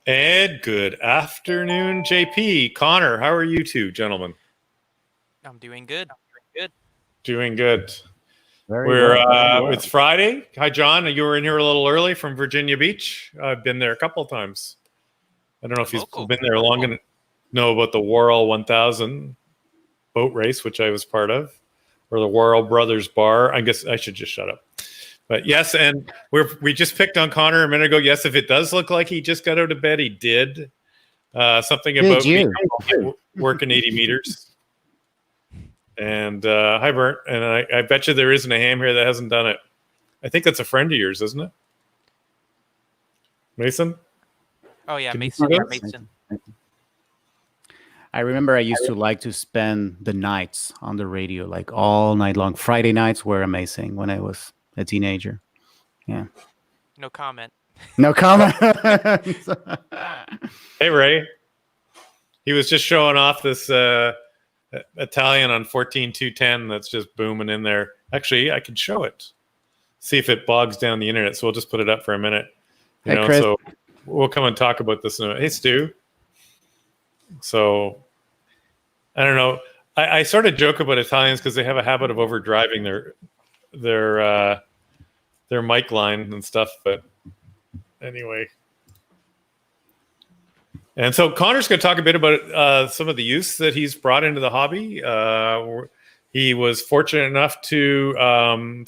Ed, good afternoon, JP. Connor, how are you two, gentlemen? I'm doing good. Doing good. Very well. It's Friday. Hi, John. You were in here a little early from Virginia Beach. I've been there a couple of times. I don't know if you've been there long enough to know about the Worrell 1000 boat race, which I was part of, or the Worrell Brothers Bar. I guess I should just shut up. But yes, and we just picked on Connor a minute ago. Yes, if it does look like he just got out of bed, he did. Something about working 80 meters. And hi, Bert. And I bet you there isn't a ham here that hasn't done it. I think that's a friend of yours, isn't it? Mason? Oh, yeah, Can Mason. you Yeah, see Mason. I remember I used to like to spend the nights on the radio, like all night long. Friday nights were amazing when I was a teenager. Yeah. No comment. No comment. Hey, Ray. He was just showing off this Italian on 14210 that's just booming in there. Actually, I can show it. See if it bogs down the internet. So we'll just put it up for a minute. Hey, Chris. So we'll come and talk about this in a minute. Hey, Stu. So I don't know. I sort of joke about Italians because they have a habit of overdriving their mic line and stuff. But anyway. And so Connor's going to talk a bit about some of the youth that he's brought into the hobby. He was fortunate enough to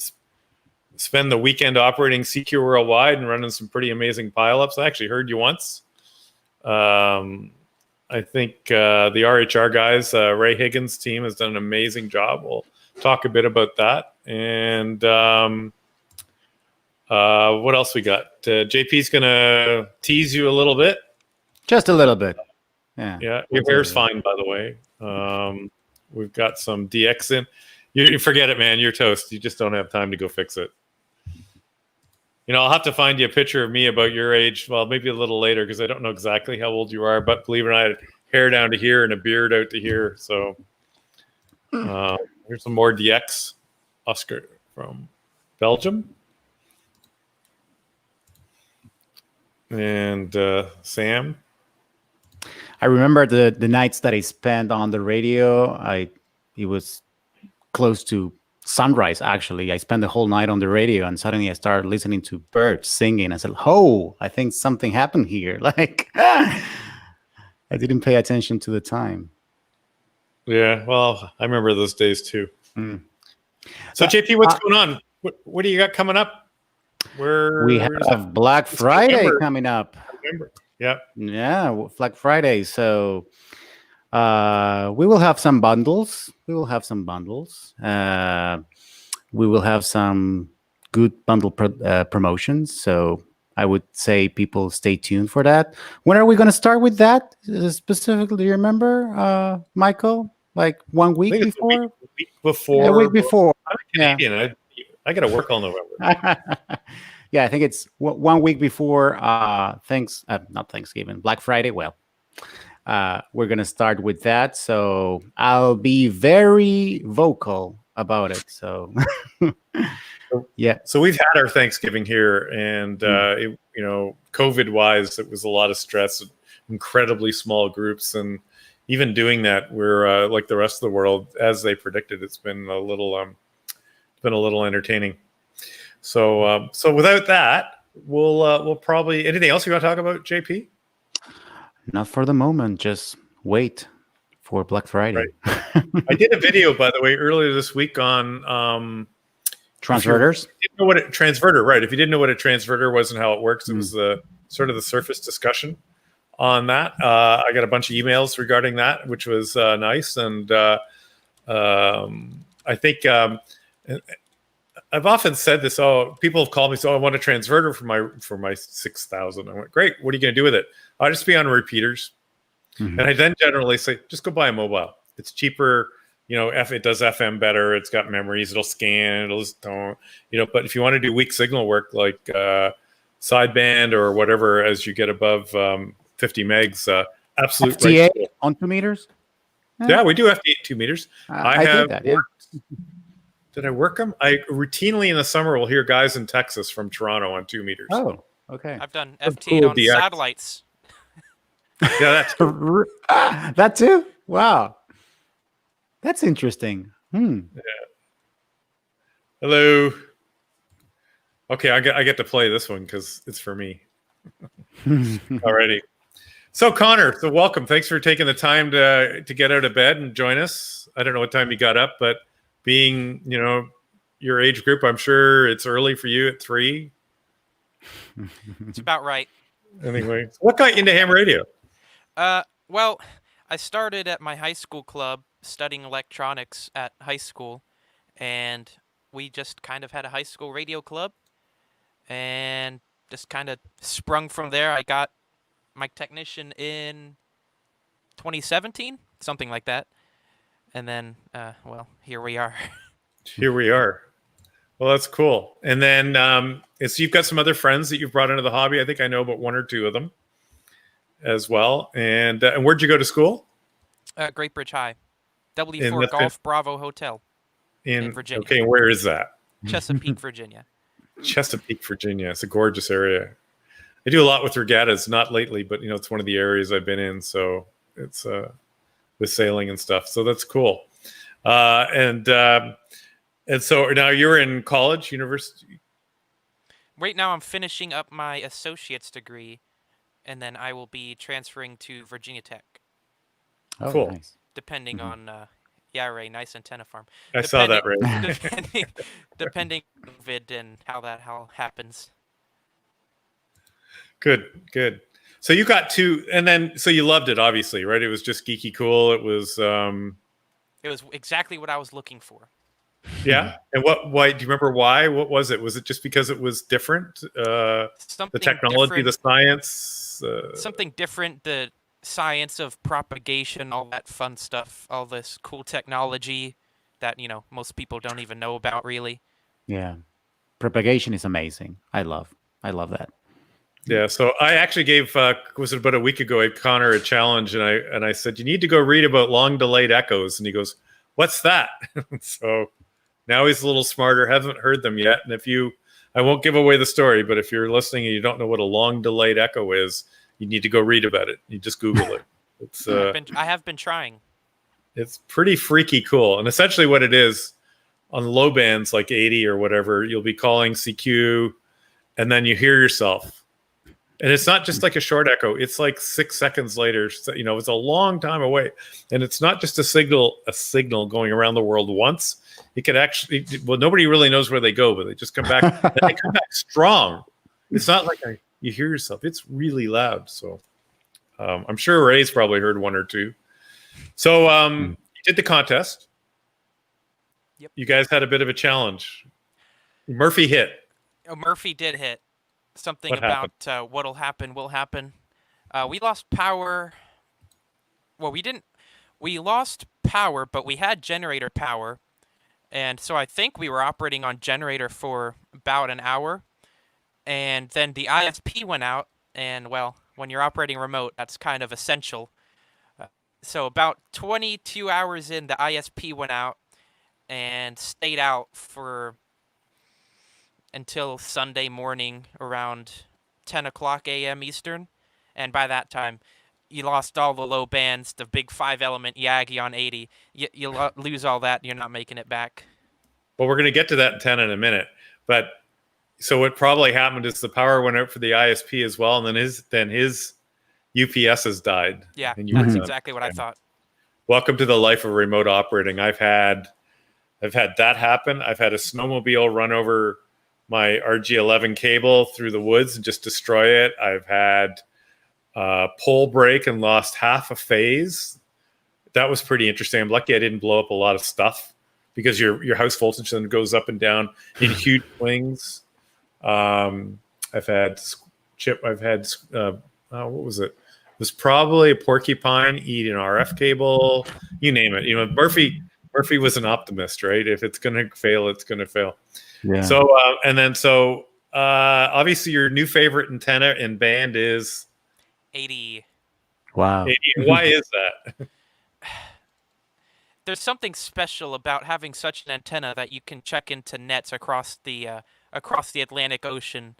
spend the weekend operating CQ Worldwide and running some pretty amazing pileups. I actually heard you once. I think the RHR guys, Ray Higgins' team, has done an amazing job. We'll talk a bit about that. And what else we got? JP's going to tease you a little bit. Just a little bit. Yeah. Your hair's fine, by the way. We've got some DX in. You forget it, man. You're toast. You just don't have time to go fix it. I'll have to find you a picture of me about your age. Well, maybe a little later because I don't know exactly how old you are. But believe it or not, I had hair down to here and a beard out to here. So here's some more DX. Oscar from Belgium. And Sam. I remember the nights that I spent on the radio. It was close to sunrise, actually. I spent the whole night on the radio, and suddenly I started listening to birds singing. I said, "Oh, I think something happened here." Like, I didn't pay attention to the time. Yeah, well, I remember those days too. So, JP, what's going on? What do you got coming up? We have Black Friday coming up. Yeah, Black Friday. So we will have some bundles. We will have some good bundle promotions. So I would say people stay tuned for that. When are we going to start with that specifically? Do you remember, Michael? Like 1 week before? A week before. A week before. I'm Canadian. Yeah. I got to work all November. Yeah, I think it's 1 week before not Thanksgiving, Black Friday. Well, we're going to start with that. So I'll be very vocal about it. So, yeah. So we've had our Thanksgiving here, and COVID-wise, it was a lot of stress, incredibly small groups. And even doing that, we're like the rest of the world, as they predicted, it's been a little entertaining. So without that, we'll probably anything else you want to talk about, JP? Not for the moment. Just wait for Black Friday. Right. I did a video, by the way, earlier this week on transverters. Transverter, right? If you didn't know what a transverter was and how it works, it was the sort of the surface discussion on that. I got a bunch of emails regarding that, which was nice, and I think. I've often said this. People have called me. So I want a transverter for my 6000. I went, great. What are you going to do with it? I'll just be on repeaters. And I then generally say, just go buy a mobile. It's cheaper. It does FM better. It's got memories. It'll scan. It'll just don't. But if you want to do weak signal work like sideband or whatever, as you get above 50 megs, absolute FTA on 2 meters. Yeah, we do FTA 2 meters. I did that. Yeah. Did I work them? I routinely in the summer will hear guys in Texas from Toronto on 2 meters. Oh, okay. I've done FT on satellites. Yeah, that's That too? Wow. That's interesting. hello. Okay, I get to play this one because it's for me. Alrighty. So Connor, so welcome. Thanks for taking the time to get out of bed and join us. I don't know what time you got up, but being, your age group, I'm sure it's early for you at 3. It's about right. Anyway, what got you into ham radio? Well, I started at my high school club studying electronics at high school, and we just kind of had a high school radio club, and just kind of sprung from there. I got my technician in 2017, something like that, and then, well, here we are. Here we are. Well, that's cool. And then, so you've got some other friends that you've brought into the hobby. I think I know about 1 or 2 of them as well. And where'd you go to school? Great Bridge High, W4 Golf Bravo Hotel in Virginia. Okay, where is that? Chesapeake, Virginia. Chesapeake, Virginia. It's a gorgeous area. I do a lot with regattas, not lately, but it's one of the areas I've been in. So it's with sailing and stuff. So that's cool. And so now you're in college, university. Right now, I'm finishing up my associate's degree, and then I will be transferring to Virginia Tech. Oh, cool. Nice. Depending on, Ray, nice antenna farm. I saw that, Ray. Depending on COVID and how that happens. Good. So you got 2, and then so you loved it, obviously, right? It was just geeky cool. It was. It was exactly what I was looking for. Yeah, and why? Do you remember why? What was it? Was it just because it was different? The technology, the science. Something different. The science of propagation, all that fun stuff, all this cool technology that most people don't even know about, really. Yeah, propagation is amazing. I love that. Yeah, so I actually gave was it about a week ago? I gave Connor a challenge, and I said you need to go read about long delayed echoes, and he goes, "What's that?" So now he's a little smarter. Haven't heard them yet, and I won't give away the story, but if you're listening and you don't know what a long delayed echo is, you need to go read about it. You just Google it. It's I have been trying. It's pretty freaky cool, and essentially what it is on low bands like 80 or whatever, you'll be calling CQ, and then you hear yourself. And it's not just like a short echo. It's like 6 seconds later. So, it's a long time away. And it's not just a signal going around the world once. It could actually, nobody really knows where they go, but they just come back. And they come back strong. It's not like you hear yourself. It's really loud. So I'm sure Ray's probably heard 1 or 2. So you did the contest. Yep. You guys had a bit of a challenge. Murphy hit. Oh, Murphy did hit. Something about what'll happen will happen. We lost power. Well, we didn't. We lost power, but we had generator power. And so I think we were operating on generator for about an hour. And then the ISP went out. And, well, when you're operating remote, that's kind of essential. So about 22 hours in, the ISP went out and stayed out until Sunday morning around 10 o'clock a.m. Eastern. And by that time, you lost all the low bands, the big 5-element Yagi on 80. You lose all that, you're not making it back. Well, we're going to get to that in 10 in a minute. But so what probably happened is the power went out for the ISP as well, and then his UPS has died. Yeah, and that's exactly what I thought. Welcome to the life of remote operating. I've had that happen. I've had a snowmobile run over my RG11 cable through the woods and just destroy it. I've had a pole break and lost half a phase. That was pretty interesting. I'm lucky I didn't blow up a lot of stuff because your house voltage then goes up and down in huge swings. I've had what was it? It was probably a porcupine eat an RF cable. You name it. Murphy was an optimist, right? If it's going to fail, it's going to fail. Yeah. So obviously your new favorite antenna in band is 80. Wow. 80. Why is that? There's something special about having such an antenna that you can check into nets across the Atlantic Ocean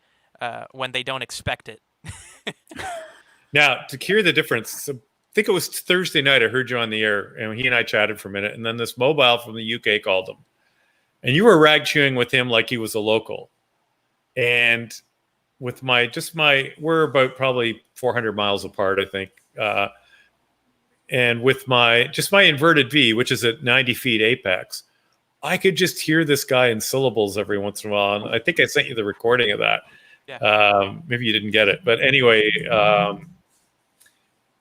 when they don't expect it. Now, to hear the difference, so I think it was Thursday night I heard you on the air, and he and I chatted for a minute, and then this mobile from the UK called him. And you were rag chewing with him like he was a local. And with we're about probably 400 miles apart, I think. And with my inverted V, which is at 90 feet apex, I could just hear this guy in syllables every once in a while. And I think I sent you the recording of that. Yeah. Maybe you didn't get it. But anyway,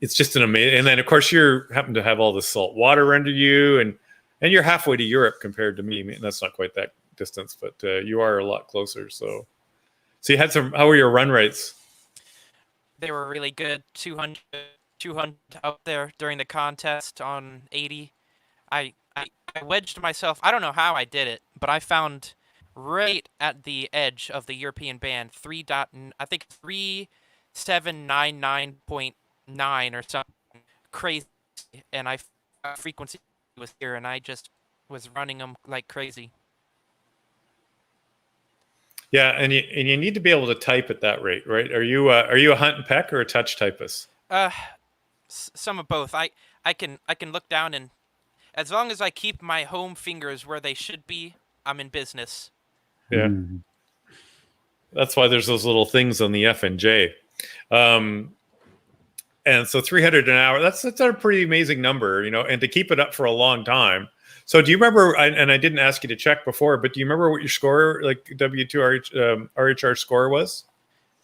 it's just an amazing. And then, of course, you happen to have all this salt water under you. And you're halfway to Europe compared to me. I mean, that's not quite that distance, but you are a lot closer. So you had how were your run rates? They were really good. 200 up there during the contest on 80. I wedged myself. I don't know how I did it, but I found right at the edge of the European band 3799.9 or something crazy, and frequency was here, and I just was running them like crazy. Yeah, and you need to be able to type at that rate, right? Are you a hunt and peck or a touch typist? Some of both. I can look down, and as long as I keep my home fingers where they should be, I'm in business. Yeah. That's why there's those little things on the F and J. And so 300 an hour, that's a pretty amazing number, and to keep it up for a long time. So do you remember, and I didn't ask you to check before, but do you remember what your score, like W2 RHR score was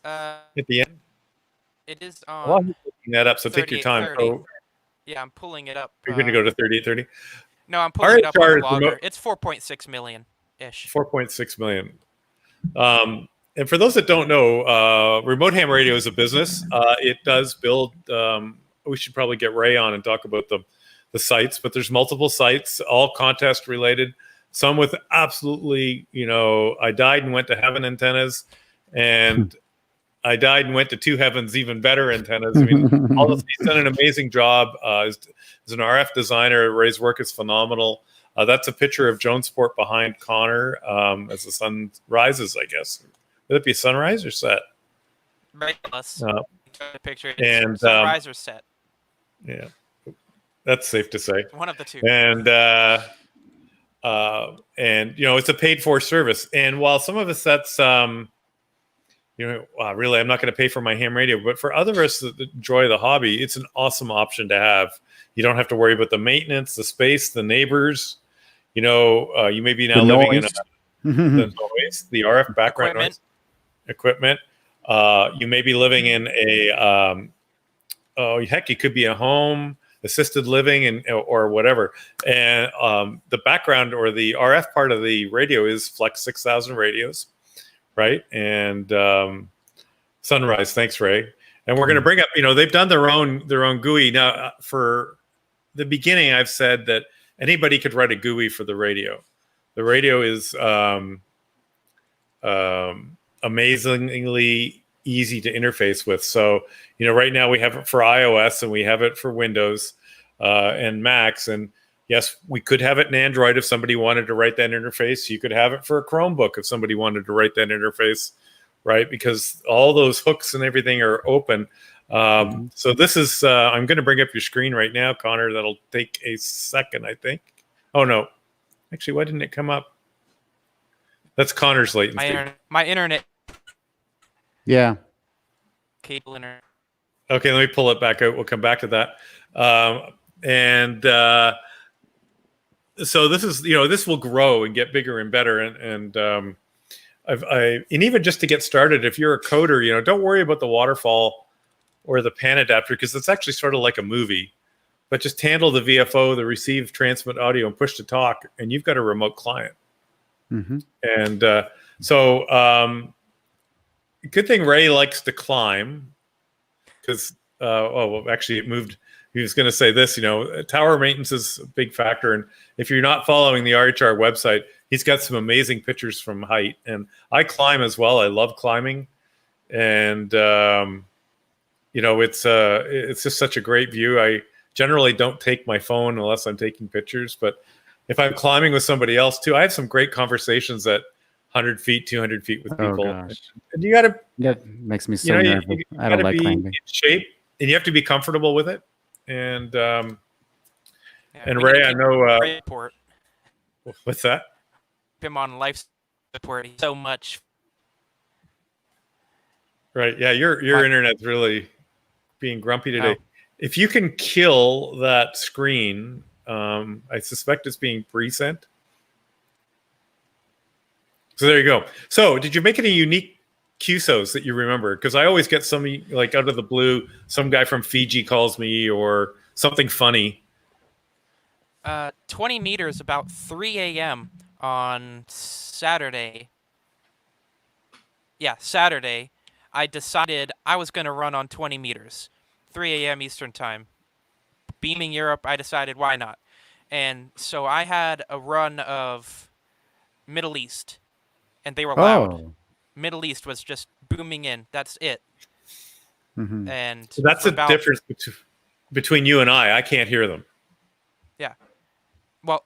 at the end? It is on... Well, I'm looking that up, so take your time. So, yeah, I'm pulling it up. You're going to go to 3830? No, I'm pulling it up on the logger. It's 4.6 million-ish. 4.6 million. And for those that don't know, Remote Ham Radio is a business. It does build. We should probably get Ray on and talk about the sites, but there's multiple sites, all contest related. Some with absolutely, I died and went to heaven antennas, and I died and went to two heavens, even better antennas. I mean, he's done an amazing job. As an RF designer, Ray's work is phenomenal. That's a picture of Jonesport behind Connor as the sun rises, I guess. Would it be sunrise or set? Right. The picture. And sunrise or set. Yeah, that's safe to say. One of the two. And it's a paid for service. And while some of us that's really, I'm not going to pay for my ham radio, but for other of us that enjoy the hobby, it's an awesome option to have. You don't have to worry about the maintenance, the space, the neighbors. You may be now living in the noise, the RF background noise. Equipment. You may be living in a you could be a home, assisted living, or whatever. And the background or the RF part of the radio is Flex 6000 radios, right? And Sunrise. Thanks, Ray. And we're going to bring up. They've done their own GUI now. For the beginning, I've said that anybody could write a GUI for the radio. The radio is amazingly easy to interface with. So, right now we have it for iOS and we have it for Windows and Macs. And yes, we could have it in Android if somebody wanted to write that interface. You could have it for a Chromebook if somebody wanted to write that interface, right? Because all those hooks and everything are open. So this is, I'm going to bring up your screen right now, Connor. That'll take a second, I think. Oh, no. Actually, why didn't it come up? That's Connor's latency. My internet. Yeah. Cable internet. Okay, let me pull it back out. We'll come back to that. So this is, this will grow and get bigger and better. And even just to get started, if you're a coder, don't worry about the waterfall or the pan adapter, because it's actually sort of like a movie. But just handle the VFO, the receive, transmit audio, and push to talk, and you've got a remote client. Mm-hmm. And good thing Ray likes to climb, because actually it moved. He was going to say this, tower maintenance is a big factor, and if you're not following the RHR website, he's got some amazing pictures from height. And I climb as well. I love climbing, and it's just such a great view. I generally don't take my phone unless I'm taking pictures, but if I'm climbing with somebody else too, I have some great conversations at 100 feet, 200 feet with people. Oh, gosh. And you got to... That makes me so nervous. I don't like climbing. In shape you have to be comfortable with it. And Yeah, and we Ray, need I to know. report What's that? him on life support so much. Right. Yeah, your internet's really being grumpy today. Oh. If you can kill that screen, I suspect it's being pre-sent. So there you go. So did you make any unique QSOs that you remember? Because I always get some, like out of the blue, some guy from Fiji calls me or something funny. 20 meters about 3 a.m. on Saturday. Yeah, Saturday. I decided I was going to run on 20 meters, 3 a.m. Eastern time. Beaming Europe, I decided why not. And so I had a run of Middle East, and they were loud. Oh. Middle East was just booming in. That's it. Mhm. And So that's for the difference between you and I. I can't hear them. Yeah. Well,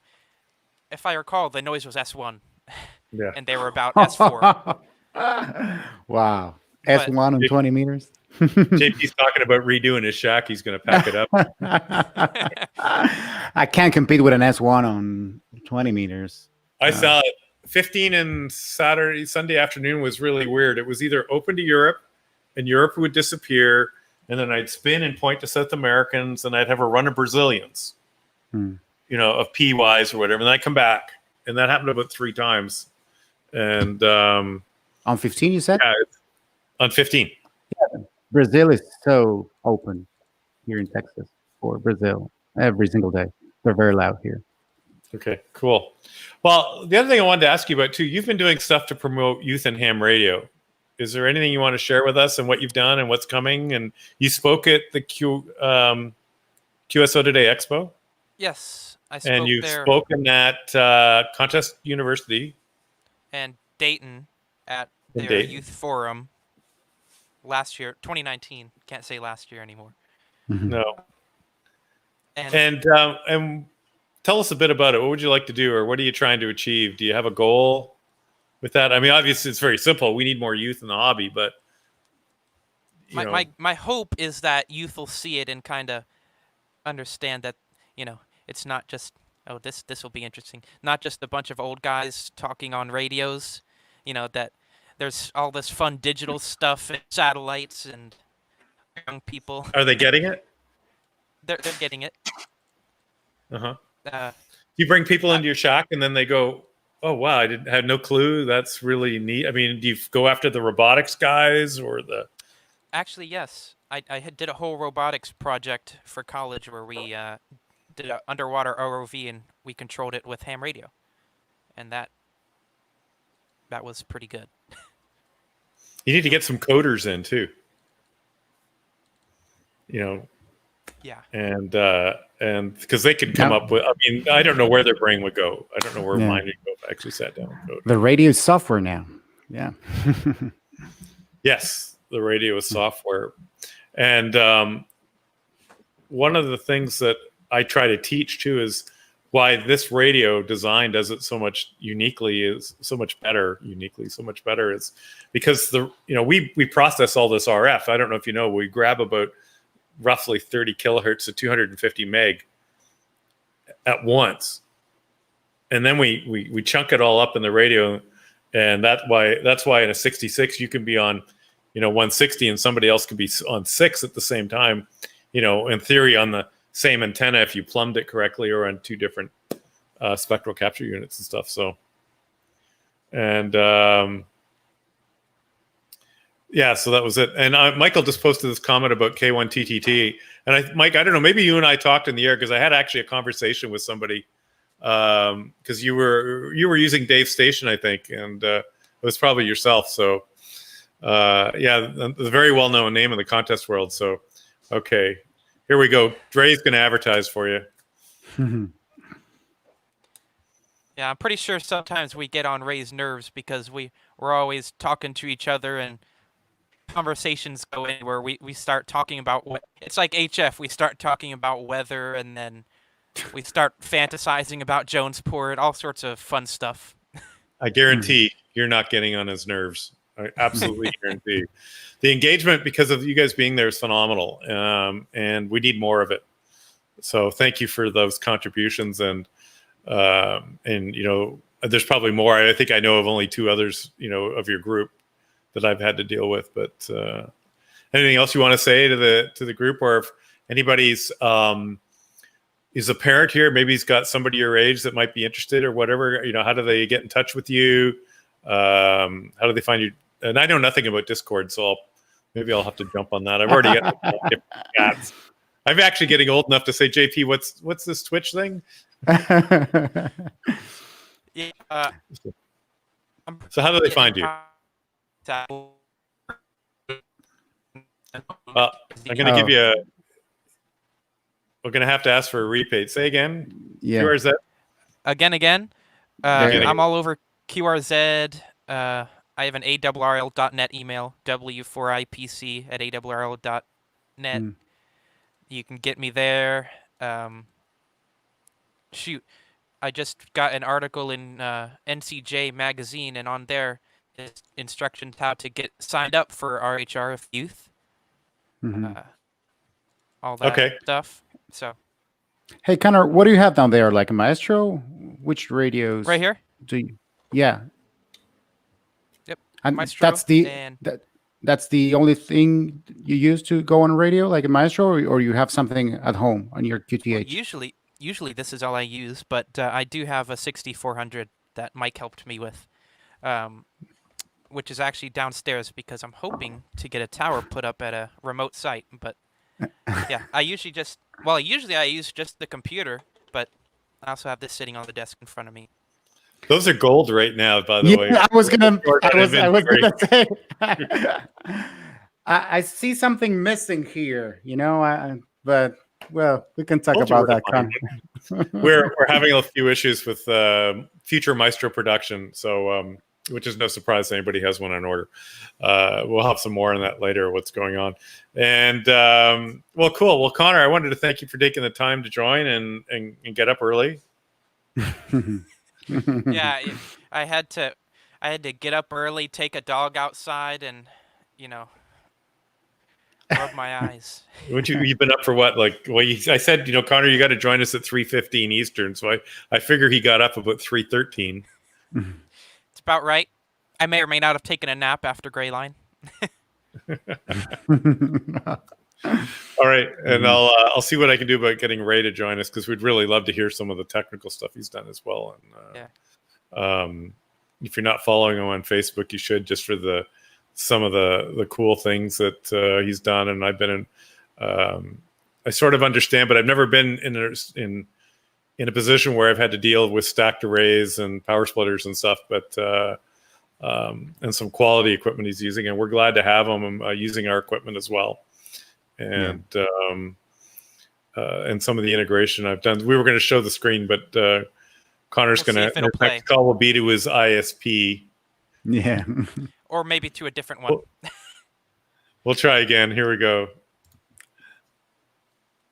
if I recall, the noise was S1. Yeah. And they were about S4. Wow. But- S1 on 20 meters. JP's talking about redoing his shack. He's going to pack it up. I can't compete with an S1 on 20 meters. I saw it. 15 and Sunday afternoon was really weird. It was either open to Europe, and Europe would disappear, and then I'd spin and point to South Americans, and I'd have a run of Brazilians, of PYs or whatever, and then I'd come back, and that happened about 3 times. And On 15, you said? yeah, on 15. Brazil is so open here in Texas for Brazil every single day. They're very loud here. Okay, cool. Well, the other thing I wanted to ask you about too, you've been doing stuff to promote youth and ham radio. Is there anything you want to share with us and what you've done and what's coming? And you spoke at the QSO Today Expo. Yes, I spoke And you've there. spoken at Contest University. And Dayton at In their Dayton. youth forum last year, 2019. Can't say last year anymore. No. And And tell us a bit about it. What would you like to do, or what are you trying to achieve? Do you have a goal with that? I mean, obviously, it's very simple. We need more youth in the hobby, but my hope is that youth will see it and kind of understand that it's not just this will be interesting. Not just a bunch of old guys talking on radios. That there's all this fun digital stuff and satellites and young people. are they getting it? They're getting it. Uh-huh. Uh, You bring people into your shack, and then they go, "Oh wow, I had no clue. That's really neat." I mean, do you go after the robotics guys or the? Actually, yes. I did a whole robotics project for college where we did an underwater ROV and we controlled it with ham radio, and that was pretty good. You need to get some coders in too. Yeah. And because they could come up with. I mean, I don't know where their brain would go. I don't know where mine would go if I actually sat down and coded. The radio is software now. Yeah. Yes, the radio is software. And one of the things that I try to teach too is why this radio design does it so much so much better is because we process all this RF. I don't know if you know, we grab about roughly 30 kilohertz to 250 meg at once, and then we chunk it all up in the radio, and that's why in a 66 you can be on 160 and somebody else can be on 6 at the same time, in theory on the same antenna if you plumbed it correctly, or on 2 different spectral capture units and stuff. So, and yeah, so that was it. And Michael just posted this comment about K1TTT. And Mike, I don't know, maybe you and I talked in the air, because I had actually a conversation with somebody, because you were using Dave's station, I think, and it was probably yourself. So, yeah, the very well-known name in the contest world. So, okay, here we go. Dre's going to advertise for you. Yeah, I'm pretty sure sometimes we get on Ray's nerves because we're always talking to each other and conversations go in where we start talking about what it's like HF. We start talking about weather, and then we start fantasizing about Jonesport, all sorts of fun stuff. I guarantee you're not getting on his nerves. I absolutely guarantee. The engagement because of you guys being there is phenomenal, and we need more of it. So thank you for those contributions, and there's probably more. I think I know of only 2 others, of your group that I've had to deal with. But anything else you want to say to the group, or if anybody's is a parent here, maybe he's got somebody your age that might be interested or whatever, how do they get in touch with you? How do they find you? And I know nothing about Discord, so maybe I'll have to jump on that. I've already got different chats. I'm actually getting old enough to say, JP, what's this Twitch thing? Yeah. So how do they find you? I'm going to give you we're going to have to ask for a repeat. Say again. Yeah. QRZ. Again. I'm all over QRZ. I have an awrl.net email, W4IPC at awrl.net. You can get me there. Shoot, I just got an article in NCJ magazine, and on there is instructions how to get signed up for RHRF Youth. All that stuff. So, hey Connor, what do you have down there? Like a Maestro? Which radios? Right here. Yeah. Yep. And Maestro. That's the only thing you use to go on radio, like a Maestro, or you have something at home on your QTH? Well, usually this is all I use, but I do have a 6400 that Mike helped me with, which is actually downstairs because I'm hoping to get a tower put up at a remote site. But yeah, I usually I use just the computer, but I also have this sitting on the desk in front of me. Those are gold right now, by the way. I was gonna say. I see something missing here, but we can talk about that. We're having a few issues with future Maestro production, so which is no surprise to anybody has one on order. We'll have some more on that later. What's going on? And well, cool. Well, Connor, I wanted to thank you for taking the time to join and get up early. Yeah, I had to get up early, take a dog outside, and rub my eyes. You've been up for what? I said, Connor, you got to join us at 3:15 Eastern. So I figure he got up about 3:13. It's about right. I may or may not have taken a nap after Gray Line. All right, and I'll see what I can do about getting Ray to join us, because we'd really love to hear some of the technical stuff he's done as well. And if you're not following him on Facebook, you should, just for some of the cool things that he's done. And I've been in. I sort of understand, but I've never been in a position where I've had to deal with stacked arrays and power splitters and stuff. But and some quality equipment he's using, and we're glad to have him using our equipment as well. And and some of the integration I've done. We were going to show the screen, but Connor's going to. The next call will be to his ISP. Yeah. Or maybe to a different one. We'll try again. Here we go.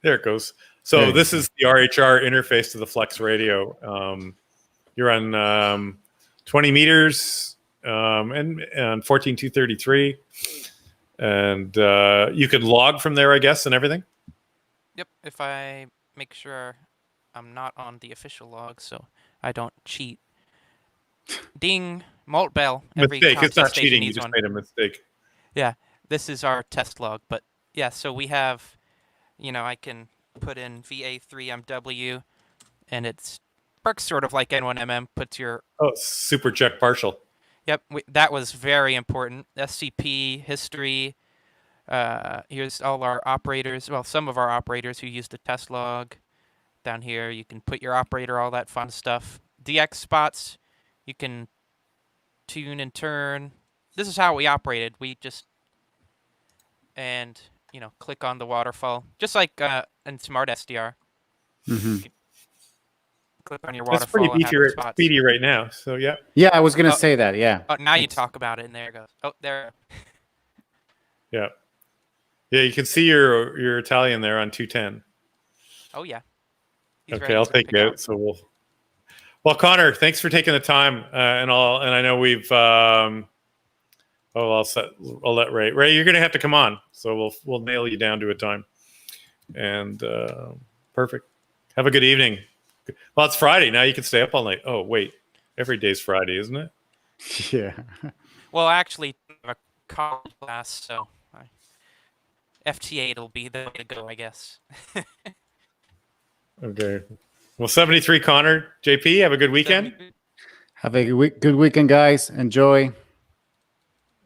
There it goes. So this is the RHR interface to the FlexRadio. You're on 20 meters and 14233. And you can log from there, I guess, and everything? Yep, if I make sure I'm not on the official log, so I don't cheat. Ding, malt bell. Mistake, it's not cheating, you just made a mistake. Yeah, this is our test log. But yeah, so we have, I can put in VA3MW, and it works sort of like N1MM, puts your... Oh, super check partial. Yep, that was very important. SCP, history. Here's all our operators. Well, some of our operators who use the test log. Down here, you can put your operator, all that fun stuff. DX spots, you can tune and turn. This is how we operated. We just, click on the waterfall. Just like in Smart SDR. Mm-hmm. Click on your waterfall. That's pretty speedy right now. So yeah. Yeah, I was gonna say that. Yeah. Oh, now you talk about it, and there it goes. Oh, there. Yeah. Yeah, you can see your Italian there on 210. Oh yeah. Okay, I'll take you out. So Well, Connor, thanks for taking the time, and I know we've. Oh, I'll let Ray. Ray, you're gonna have to come on, so we'll nail you down to a time. And perfect. Have a good evening. Well, it's Friday now. You can stay up all night. Oh wait, every day's Friday, isn't it? Yeah. Well, actually, I have a college class, so FTA it'll be the way to go, I guess. Okay. Well, 73 Connor, JP, have a good weekend. Have a good weekend, guys. Enjoy.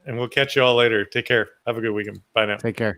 And we'll catch you all later. Take care. Have a good weekend. Bye now. Take care.